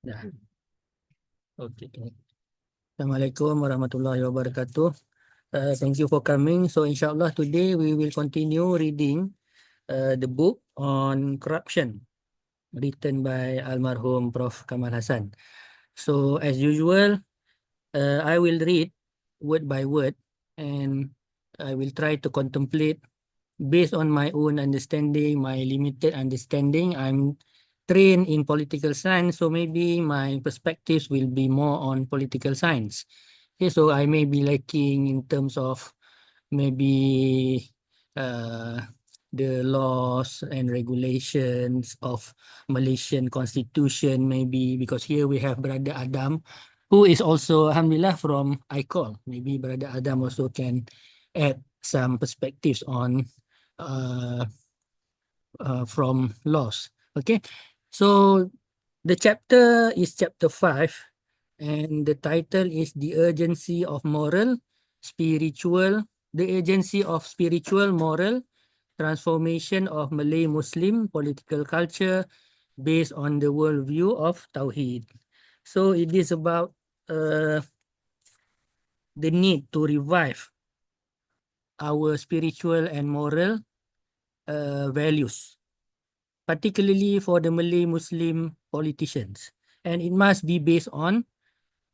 Dah. Okay. Assalamualaikum warahmatullahi wabarakatuh. Thank you for coming. So inshallah today we will continue reading the book on corruption written by almarhum Prof. Kamal Hassan. So as usual, I will read word by word and I will try to contemplate based on my own understanding, my limited understanding. I'm trained in political science, so maybe my perspectives will be more on political science. Okay, so I may be lacking in terms of maybe uh, the laws and regulations of Malaysian constitution, maybe because here we have Brother Adam, who is also, alhamdulillah, from ICOL. Maybe Brother Adam also can add some perspectives on uh, from laws. Okay, so the chapter is chapter 5 and the title is the urgency of spiritual moral transformation of Malay Muslim political culture based on the worldview of Tawheed. So it is about the need to revive our spiritual and moral values, particularly for the Malay Muslim politicians. And it must be based on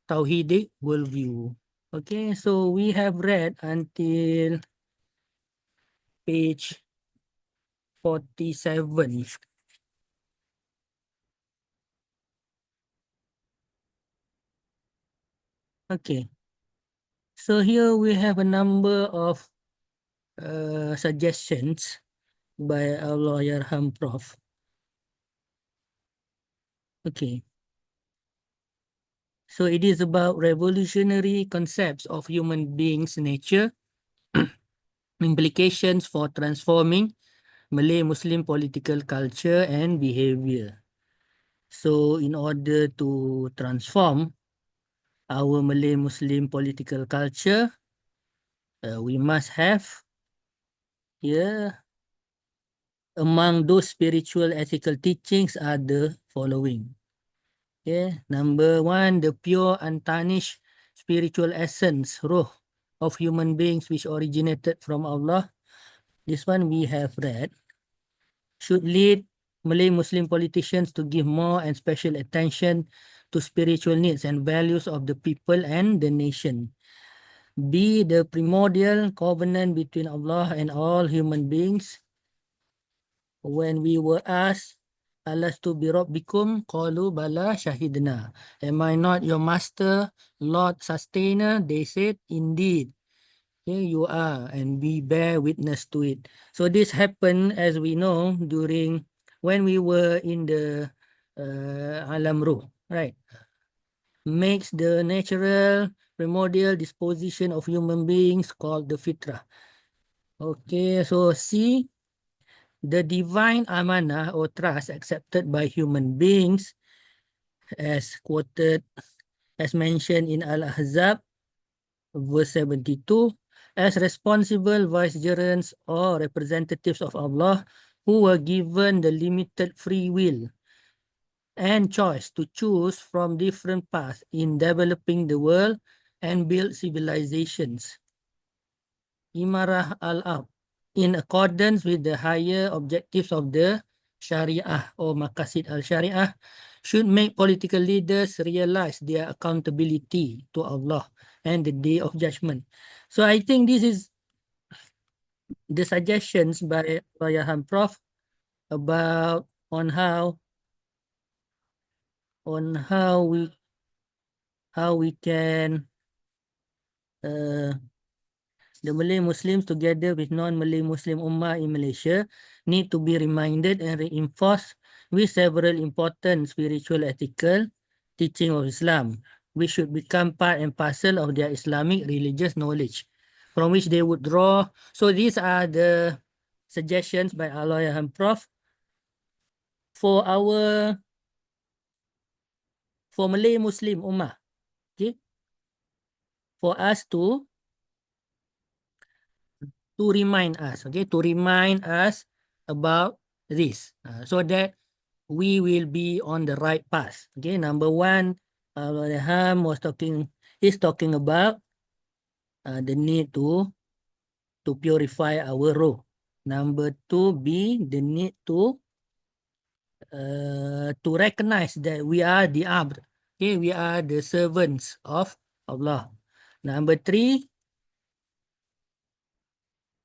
Tawhidic worldview. Okay, so we have read until page 47. Okay, so here we have a number of suggestions by our lawyer Prof. Okay, so it is about revolutionary concepts of human beings' nature, implications for transforming Malay Muslim political culture and behavior. So in order to transform our Malay Muslim political culture, we must have here among those spiritual ethical teachings are the following. Okay, number one, the pure untarnished spiritual essence, ruh, of human beings which originated from Allah. This one we have read. Should lead Malay Muslim politicians to give more and special attention to spiritual needs and values of the people and the nation. Be the primordial covenant between Allah and all human beings. When we were asked, Alastu bi rabbikum, qalu bala shahidna. Am I not your master, Lord, sustainer? They said, indeed. Here you are, and we bear witness to it. So this happened, as we know, during when we were in the Alam Ruh, right? Makes the natural primordial disposition of human beings called the fitrah. Okay, so C, the divine amanah or trust accepted by human beings, as quoted, as mentioned in Al-Ahzab, verse 72, as responsible vicegerents or representatives of Allah who were given the limited free will and choice to choose from different paths in developing the world and build civilizations. Imarah al-Ard, in accordance with the higher objectives of the Shariah or Maqasid al-Shariah, should make political leaders realize their accountability to Allah and the Day of Judgment. So I think this is the suggestions by Rayhan Prof about on how we can the Malay Muslims together with non-Malay Muslim Ummah in Malaysia need to be reminded and reinforced with several important spiritual ethical teaching of Islam, which should become part and parcel of their Islamic religious knowledge, from which they would draw. So these are the suggestions by Allāh and Prof for Malay Muslim Ummah, okay, for us to remind us, okay, to remind us about this, so that we will be on the right path. Okay, number one, Al-Ham is talking about the need to purify our roh. Number two, B, the need to recognize that we are the abd. Okay, we are the servants of Allah. Number three,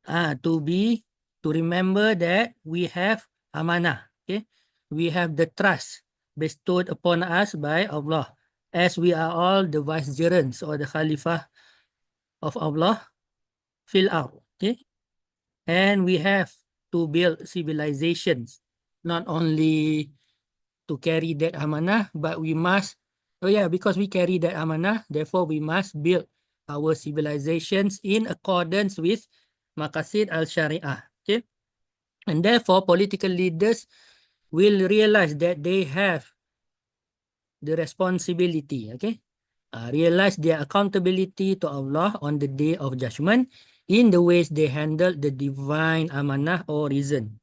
to remember that we have amanah. Okay, we have the trust bestowed upon us by Allah, as we are all the vicegerents or the Khalifah of Allah fil ard. Okay, and we have to build civilizations, not only to carry that amanah, but we must, because we carry that amanah, therefore we must build our civilizations in accordance with maqasid al-Shari'ah. Okay, and therefore political leaders will realize that they have the responsibility, realize their accountability to Allah on the day of judgment in the ways they handle the divine amanah or reason.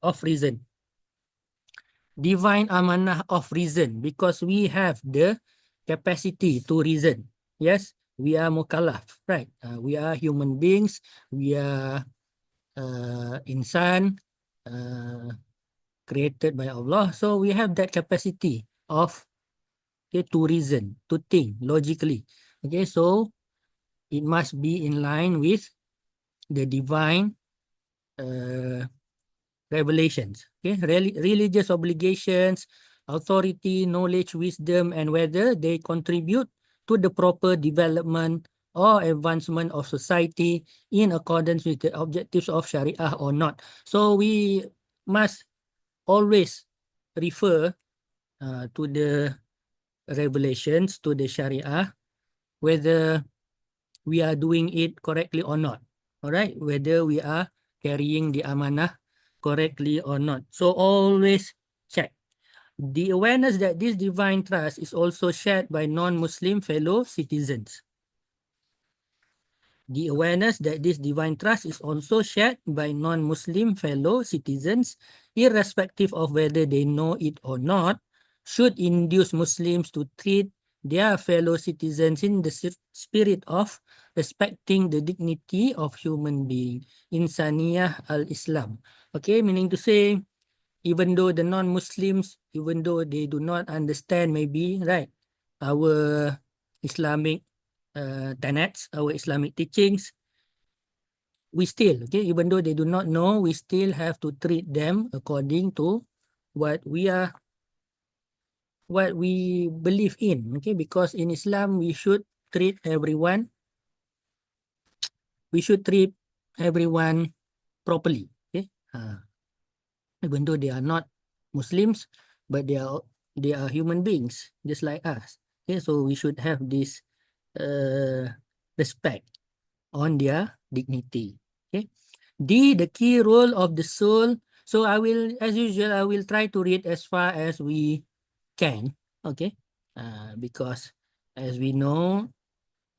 Divine amanah of reason, because we have the capacity to reason. Yes, we are mukallaf, right? We are human beings. We are insan, created by Allah. So we have that capacity of to reason, to think logically. Okay, so it must be in line with the divine revelations. Okay, religious obligations, authority, knowledge, wisdom, and whether they contribute to the proper development or advancement of society in accordance with the objectives of Sharia or not. So we must always refer to the revelations, to the Sharia, whether we are doing it correctly or not. All right, whether we are carrying the amanah correctly or not. So always check. The awareness that this divine trust is also shared by non-Muslim fellow citizens. The awareness that this divine trust is also shared by non-Muslim fellow citizens, irrespective of whether they know it or not, should induce Muslims to treat their fellow citizens in the spirit of respecting the dignity of human being. Insaniyah al-Islam. Okay, meaning to say, even though the non-Muslims, even though they do not understand maybe, right, our Islamic tenets, our Islamic teachings, we still, even though they do not know, we still have to treat them according to what we believe in, because in Islam we should treat everyone properly, even though they are not Muslims, but they are human beings just like us. So we should have this respect on their dignity. The key role of the soul. So I will, as usual, I will try to read as far as we can, because as we know,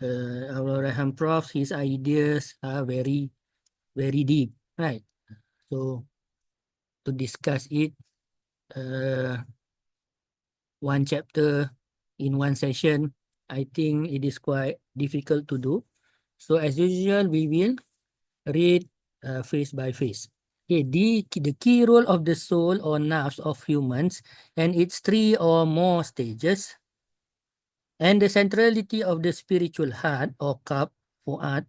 our Raham Prof, his ideas are very, very deep, right? So to discuss it, one chapter in one session, I think it is quite difficult to do. So as usual, we will read phase by phase. The key role of the soul or nafs of humans and its three or more stages, and the centrality of the spiritual heart or qalb, fu'ad,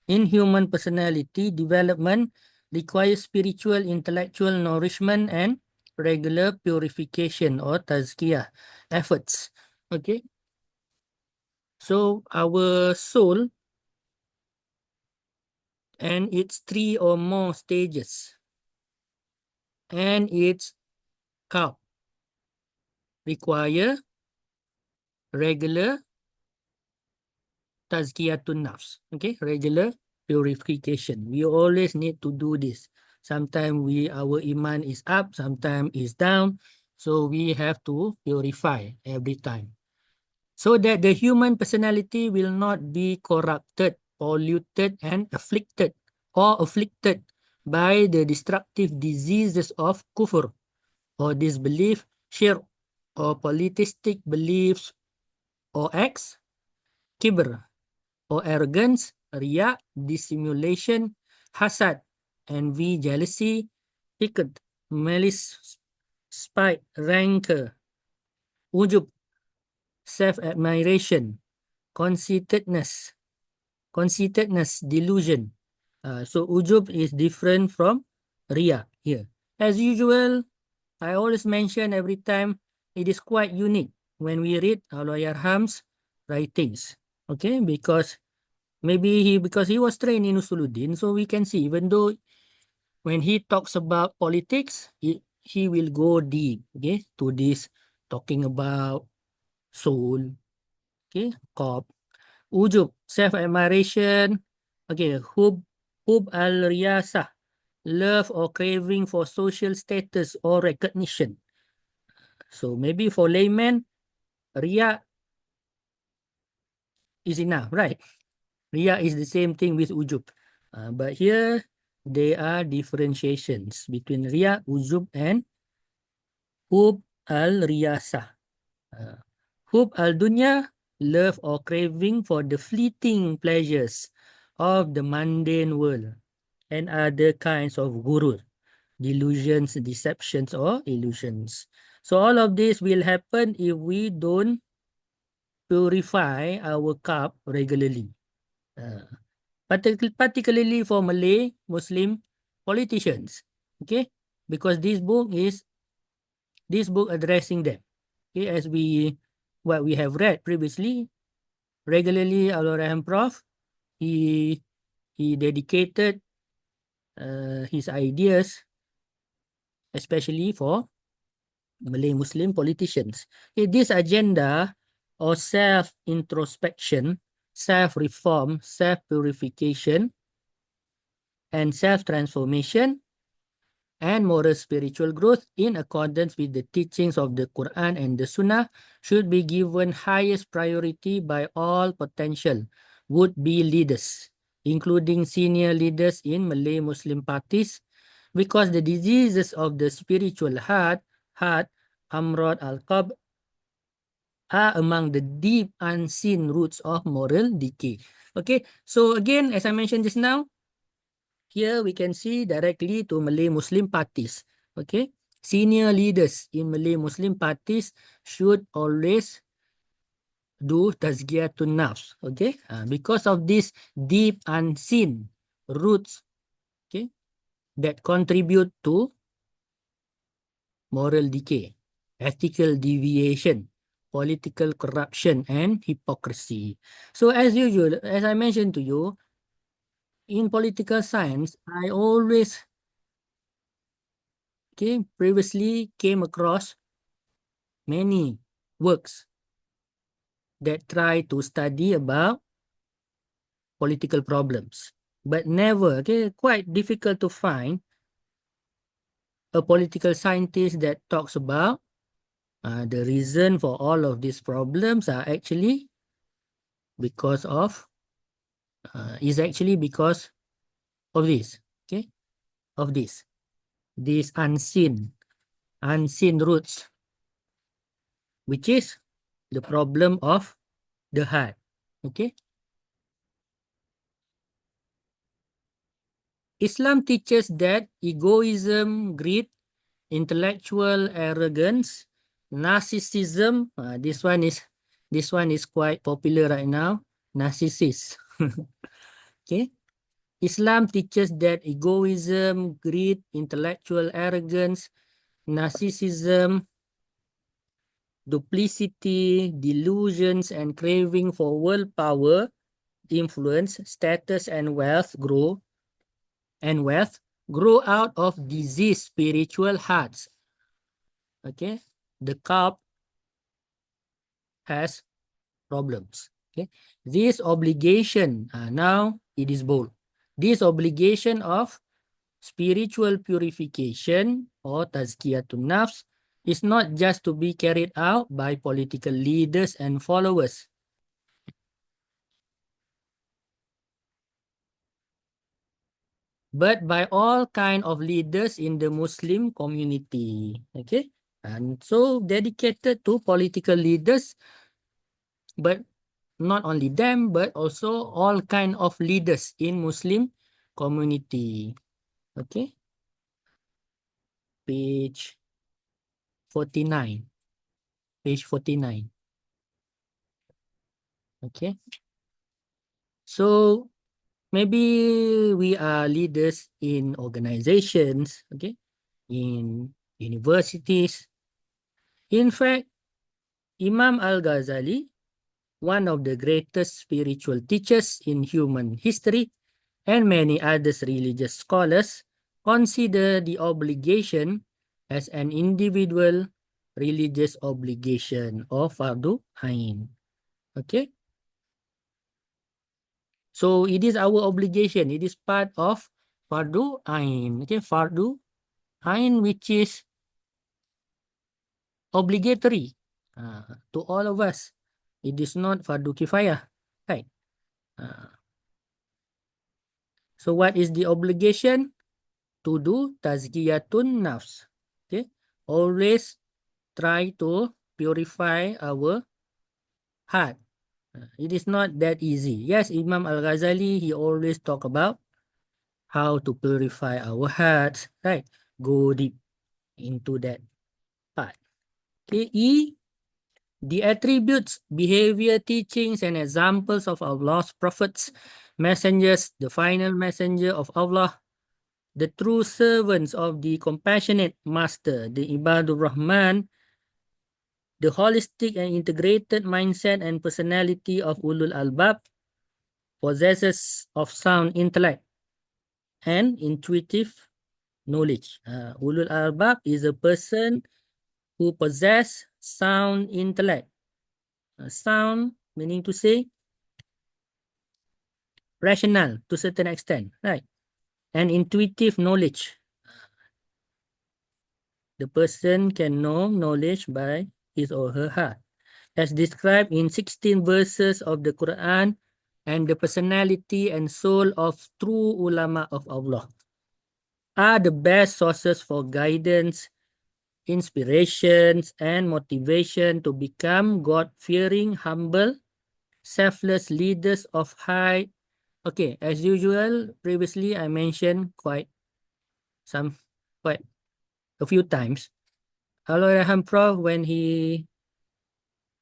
in human personality development requires spiritual intellectual nourishment and regular purification or tazkiyah efforts. So our soul and its three or more stages and its qalb require regular tazkiyatun nafs, regular purification. We always need to do this. Sometimes our iman is up, sometimes is down, so we have to purify every time, so that the human personality will not be corrupted, polluted, and afflicted by the destructive diseases of kufr or disbelief, shirk, or polytheistic beliefs or acts, kibr or arrogance, riya, dissimulation, hasad, envy, jealousy, hiqd, malice, spite, rancor, ujub, self-admiration, conceitedness, delusion. So ujub is different from riya here. As usual, I always mention every time it is quite unique when we read Allahyarham's writings. Okay, because because he was trained in Usuluddin, so we can see even though when he talks about politics, he will go deep, okay, to this talking about soul, okay, qalb, ujub, self-admiration, okay, hub al-riyasah, love or craving for social status or recognition. So maybe for layman, riya is enough, right? Riya is the same thing with ujub. But here, there are differentiations between riya, ujub, and hub al-riyasah. Hub al-dunya, love or craving for the fleeting pleasures of the mundane world and other kinds of gurur, delusions, deceptions, or illusions. So all of this will happen if we don't purify our cup regularly. Particularly for Malay Muslim politicians, okay, because this book addressing them, okay, as what we have read previously. Regularly, Allahyarham Prof, he dedicated his ideas especially for Malay Muslim politicians. This agenda or self-introspection, self-reform, self-purification, and self-transformation and moral spiritual growth in accordance with the teachings of the Quran and the Sunnah should be given highest priority by all potential would-be leaders, including senior leaders in Malay Muslim parties, because the diseases of the spiritual heart, amrod al-qalb, are among the deep unseen roots of moral decay. Okay, so again, as I mentioned just now, here we can see directly to Malay Muslim parties. Okay, senior leaders in Malay Muslim parties should always do tazkiyatun nafs. Okay, because of these deep unseen roots, okay, that contribute to moral decay, ethical deviation, political corruption, and hypocrisy. So as usual, as I mentioned to you, in political science, I always previously came across many works that try to study about political problems, but never, quite difficult to find a political scientist that talks about the reason for all of these problems are actually because of is actually because of this, of these unseen roots, which is the problem of the heart. Okay, Islam teaches that egoism, greed, intellectual arrogance, narcissism. This one is quite popular right now. Narcissist. Okay. Islam teaches that egoism, greed, intellectual arrogance, narcissism, duplicity, delusions, and craving for world power, influence, status, and wealth grow out of diseased spiritual hearts. Okay, the cup has problems. Okay, this obligation, now it is bold. This obligation of spiritual purification or tazkiyatun nafs is not just to be carried out by political leaders and followers, but by all kind of leaders in the Muslim community. Okay, And so dedicated to political leaders, but not only them, but also all kind of leaders in Muslim community. Okay, page 49. Page 49. Okay, so maybe we are leaders in organizations, okay, in universities. In fact, Imam Al-Ghazali, one of the greatest spiritual teachers in human history, and many other religious scholars consider the obligation as an individual religious obligation or fardu ain. Okay, so it is our obligation. It is part of fardu ain. Okay, fardu ain, which is obligatory to all of us. It is not fardu kifayah, right? So what is the obligation? To do tazkiyatun nafs. Okay, always try to purify our heart. It is not that easy. Yes, Imam Al-Ghazali, he always talk about how to purify our hearts, right? Go deep into that part. Okay, E, the attributes, behavior, teachings, and examples of Allah's prophets, messengers, the final messenger of Allah, the true servants of the compassionate master, the Ibadur Rahman, the holistic and integrated mindset and personality of Ulul Albab, possessors of sound intellect and intuitive knowledge. Ulul Albab is a person who possess sound intellect. Sound meaning to say rational to a certain extent, right? And intuitive knowledge. The person can know knowledge by his or her heart, as described in 16 verses of the Quran, and the personality and soul of true ulama of Allah are the best sources for guidance, inspirations, and motivation to become God-fearing, humble, selfless leaders of high. Okay, as usual, previously I mentioned quite a few times. Allahyarham Prof, when the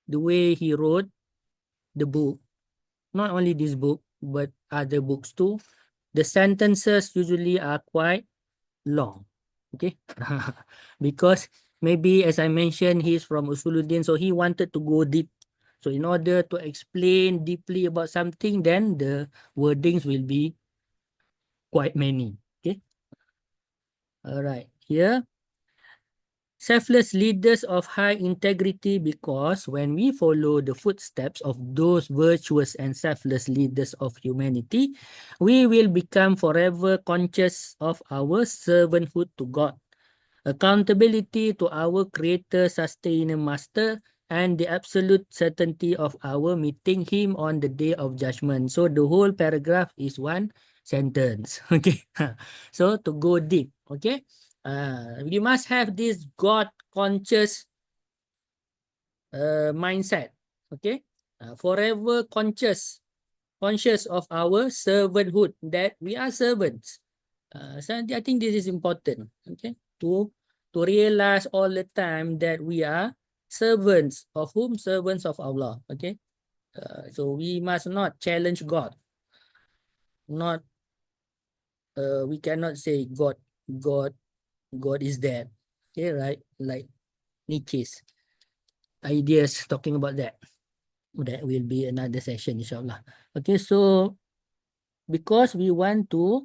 way he wrote the book, not only this book, but other books too, the sentences usually are quite long. Okay, because maybe as I mentioned, he's from Usuluddin, so he wanted to go deep. So in order to explain deeply about something, then the wordings will be quite many. Okay, all right, here. Selfless leaders of high integrity, because when we follow the footsteps of those virtuous and selfless leaders of humanity, we will become forever conscious of our servanthood to God, accountability to our Creator, Sustainer, Master, and the absolute certainty of our meeting Him on the Day of Judgment. So the whole paragraph is one sentence. Okay, so to go deep. Okay, you must have this God conscious mindset. Okay, forever conscious of our servanthood, that we are servants. So I think this is important. Okay, to realize all the time that we are servants of whom? Servants of Allah. Okay, so we must not challenge God. Not we cannot say God is dead. Okay, right? Like Nietzsche's ideas talking about that. That will be another session, inshallah. Okay, so because we want to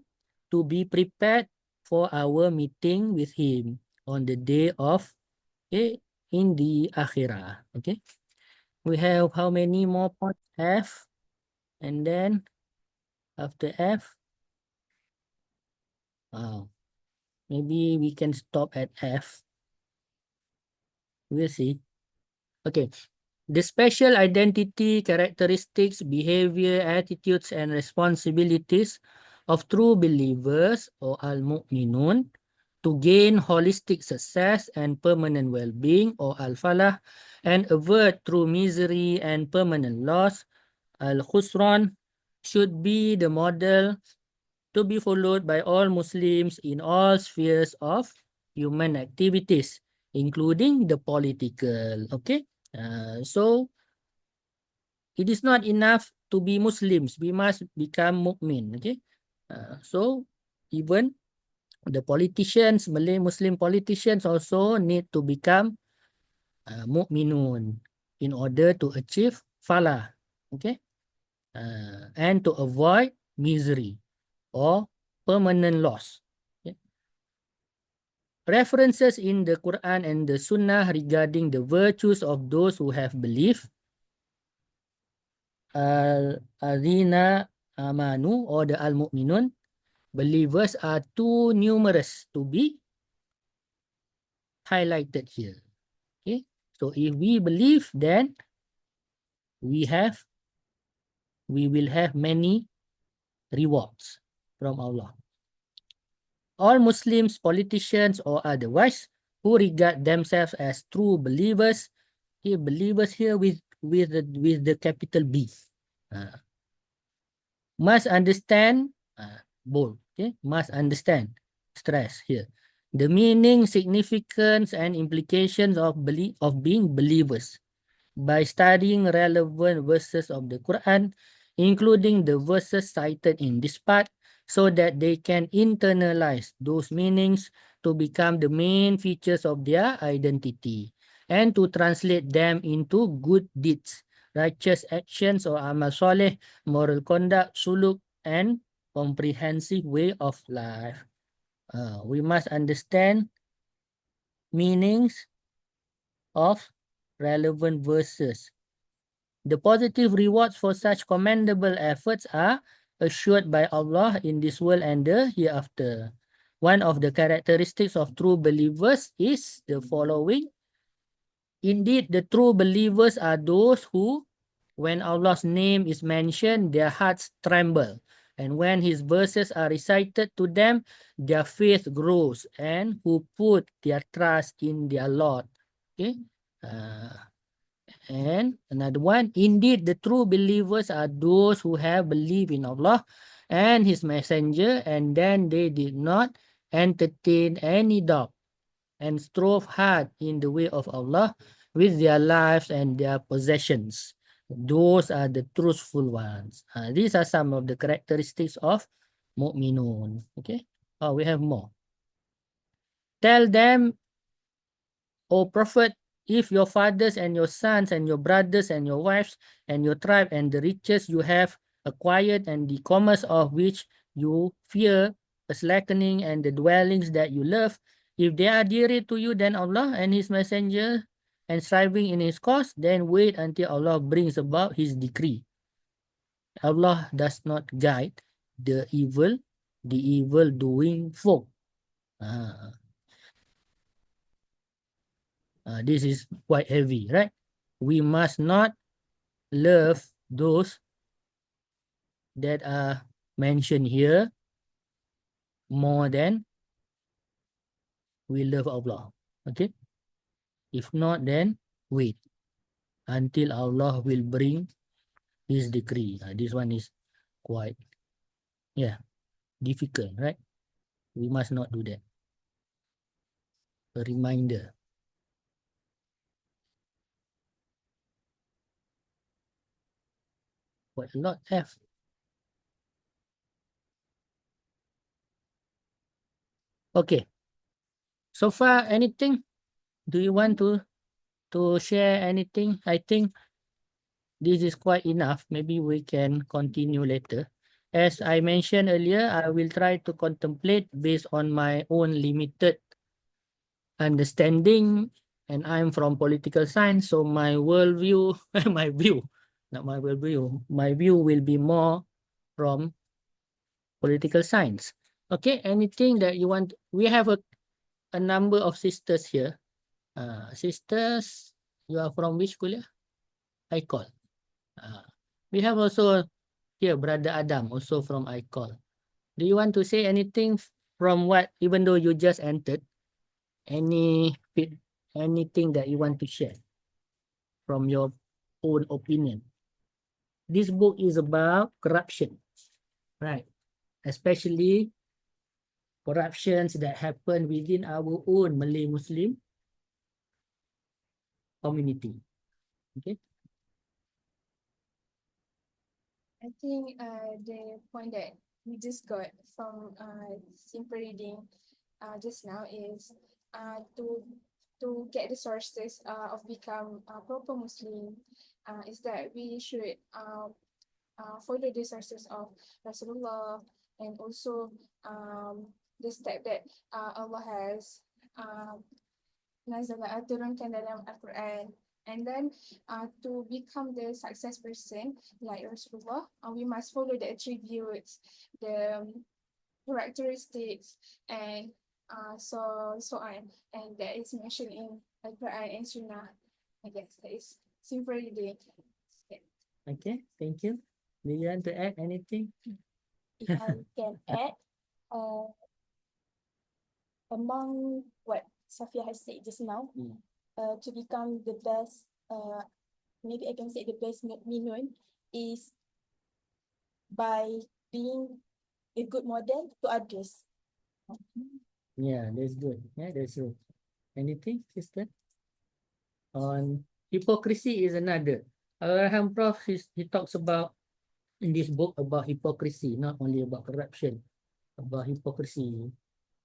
be prepared for our meeting with him on the day of in the akhirah. Okay, we have how many more points? F, and then after F, maybe we can stop at F. We'll see. Okay, the special identity, characteristics, behavior, attitudes, and responsibilities of true believers or al-mu'minun to gain holistic success and permanent well-being, or al-falah, and avert through misery and permanent loss, al-khusran, should be the model to be followed by all Muslims in all spheres of human activities, including the political. Okay, so it is not enough to be Muslims. We must become mu'min. Okay, so even the politicians, Malay Muslim politicians, also need to become mu'minun in order to achieve falah. Okay, and to avoid misery or permanent loss. Okay. References in the Quran and the Sunnah regarding the virtues of those who have believed, al-adhina amanu, or the al-mu'minun, believers, are too numerous to be highlighted here. Okay, so if we believe, then we will have many rewards from Allah. All Muslims, politicians or otherwise, who regard themselves as true believers, believers here with the capital B, must understand, bold, okay, must understand, stress here, the meaning, significance, and implications of being believers by studying relevant verses of the Quran, including the verses cited in this part, so that they can internalize those meanings to become the main features of their identity and to translate them into good deeds, righteous actions or amal soleh, moral conduct, suluk, and comprehensive way of life. We must understand meanings of relevant verses. The positive rewards for such commendable efforts are assured by Allah in this world and the hereafter. One of the characteristics of true believers is the following. Indeed, the true believers are those who, when Allah's name is mentioned, their hearts tremble. And when his verses are recited to them, their faith grows, and who put their trust in their Lord. Okay? And another one, indeed, the true believers are those who have believed in Allah and his messenger, and then they did not entertain any doubt and strove hard in the way of Allah with their lives and their possessions. Those are the truthful ones. These are some of the characteristics of mu'minun. Okay. Oh, we have more. Tell them, O Prophet, if your fathers and your sons and your brothers and your wives and your tribe and the riches you have acquired and the commerce of which you fear a slackening and the dwellings that you love, if they are dearer to you than Allah and his messenger and striving in his cause, then wait until Allah brings about his decree. Allah does not guide the evil doing folk. This is quite heavy, right? We must not love those that are mentioned here more than we love Allah. Okay? If not, then wait until Allah will bring his decree. This one is quite, difficult, right? We must not do that. A reminder. Quite a lot have. Okay. So far, anything? Do you want to share anything? I think this is quite enough. Maybe we can continue later. As I mentioned earlier, I will try to contemplate based on my own limited understanding, and I'm from political science, so my worldview, my view will be more from political science. Okay, anything that you want? We have a number of sisters here. Sisters, you are from which kuliah? ICOL. We have also here Brother Adam, also from ICOL. Do you want to say anything from what, even though you just entered, anything that you want to share from your own opinion. This book is about corruption, right? Especially corruptions that happen within our own Malay Muslim community. Okay. I think the point that we just got from simple reading just now is to get the sources of become a proper Muslim is that we should follow the sources of Rasulullah, and also the step that Allah has turunkan dalam Al-Quran. And then to become the success person like Rasulullah, we must follow the attributes, the characteristics, and so on. And that is mentioned in Al-Quran and Sunnah. I guess that is simple reading. Yeah. Okay, thank you. Do you want to add anything? If I can add, among what Safia has said just now, to become the best, maybe I can say the best minun is by being a good model to others. Yeah, that's good. Yeah, that's good. Anything, sister? On hypocrisy is another. Al-Rahman Prof, he talks about in this book about hypocrisy, not only about corruption, about hypocrisy.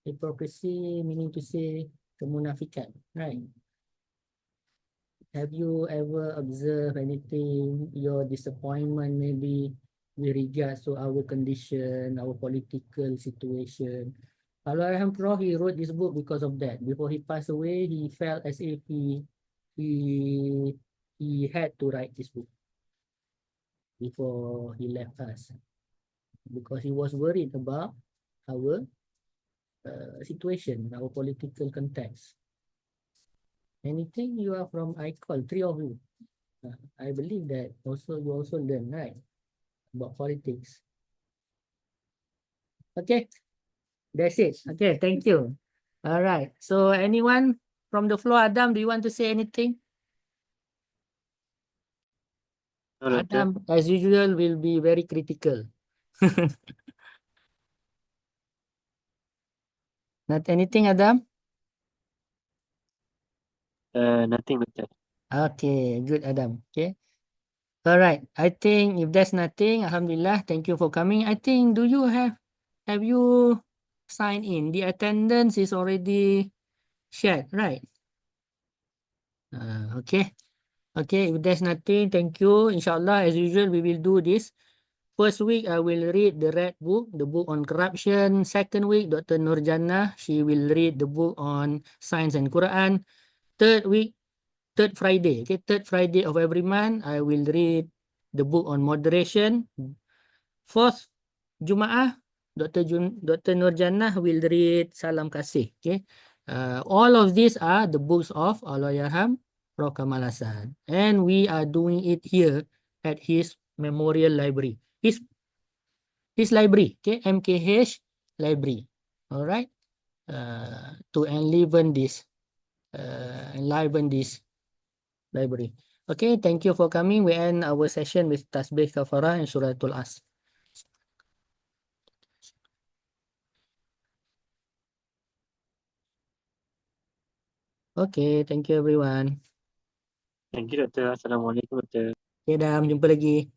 Hypocrisy meaning to say kemunafikan, right? Have you ever observed anything, your disappointment maybe with regards to our condition, our political situation? Al-Rahman Prof, he wrote this book because of that. Before he passed away, he felt as if he had to write this book before he left us, because he was worried about our situation, our political context. Anything? You are from ICOL, three of you. I believe that also you also learn, right, about politics. Okay, that's it. Okay, thank you. All right. So anyone from the floor, Adam, do you want to say anything? No, Doctor. Adam, as usual, will be very critical. Not anything, Adam? Nothing, Doctor. Okay, good, Adam. Okay. All right. I think if there's nothing, Alhamdulillah, thank you for coming. I think, have you signed in? The attendance is already shared, right? Okay. Okay, if there's nothing, thank you. Inshallah, as usual, we will do this. First week, I will read the red book, the book on corruption. Second week, Dr. Nurjannah, she will read the book on science and Quran. Third Friday, okay, third Friday of every month, I will read the book on moderation. Fourth Jumaah, Dr. Nurjannah will read Salam Kasih. Okay, all of these are the books of Allahyarham Prof. Kamal Hassan, and we are doing it here at his memorial library, his library, okay, MKH library. All right, to enliven this library. Okay, thank you for coming. We end our session with Tasbih Kafarah and Suratul As. Okay, thank you everyone. Thank you, Doctor. Assalamualaikum, Doctor. Okay, Dam, jumpa lagi.